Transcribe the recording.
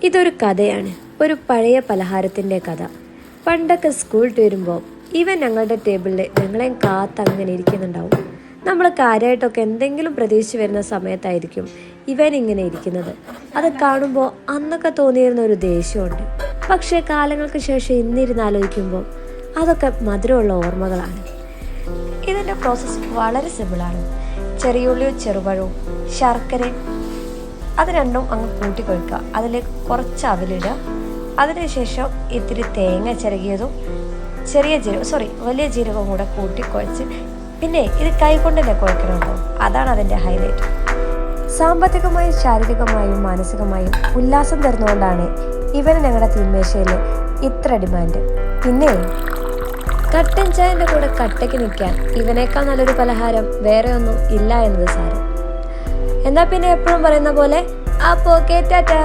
ഇതൊരു കഥയാണ്, ഒരു പഴയ പലഹാരത്തിൻ്റെ കഥ. പണ്ടൊക്കെ സ്കൂൾ വിട്ട് വരുമ്പോൾ ഇവൻ ഞങ്ങളുടെ ടേബിളിൽ ഞങ്ങളെയും കാത്തങ്ങനെ ഇരിക്കുന്നുണ്ടാവും. നമ്മൾ കാര്യമായിട്ടൊക്കെ എന്തെങ്കിലും പ്രതീക്ഷിച്ച് വരുന്ന സമയത്തായിരിക്കും ഇവൻ ഇങ്ങനെ ഇരിക്കുന്നത്. അത് കാണുമ്പോൾ അന്നൊക്കെ തോന്നിയിരുന്ന ഒരു ദേഷ്യമുണ്ട്. പക്ഷേ കാലങ്ങൾക്ക് ശേഷം ഇന്നിരുന്നാലോചിക്കുമ്പോൾ അതൊക്കെ മധുരമുള്ള ഓർമ്മകളാണ്. ഇതിൻ്റെ പ്രോസസ്സ് വളരെ സിമ്പിളാണ്. ചെറിയുള്ളിയും ചെറുപഴവും ശർക്കരയും അത് രണ്ടും അങ്ങ് കൂട്ടിക്കൊഴിക്കുക. അതിലേക്ക് കുറച്ച് അവിലിടുക. അതിനുശേഷം ഇത്തിരി തേങ്ങ ചിരകിയതും വലിയ ജീരകവും കൂടെ കൂട്ടിക്കുഴച്ച്, പിന്നെ ഇത് കൈകൊണ്ട് തന്നെ കുഴക്കണം കേട്ടോ. അതാണ് അതിൻ്റെ ഹൈലൈറ്റ്. സാമ്പത്തികമായും ശാരീരികമായും മാനസികമായും ഉല്ലാസം തരുന്നതുകൊണ്ടാണ് ഇവന് ഞങ്ങളുടെ തീന്മേശയിൽ ഇത്ര ഡിമാൻഡ്. പിന്നെ കട്ടൻ ചായൻ്റെ കൂടെ കട്ടയ്ക്ക് നിൽക്കാൻ ഇവനേക്കാൾ നല്ലൊരു പലഹാരം വേറെ ഒന്നും ഇല്ല എന്നത് സാരം. എന്നാ പിന്നെ എപ്പോഴും പറയുന്ന പോലെ, അപ്പോൾ ടാറ്റാ.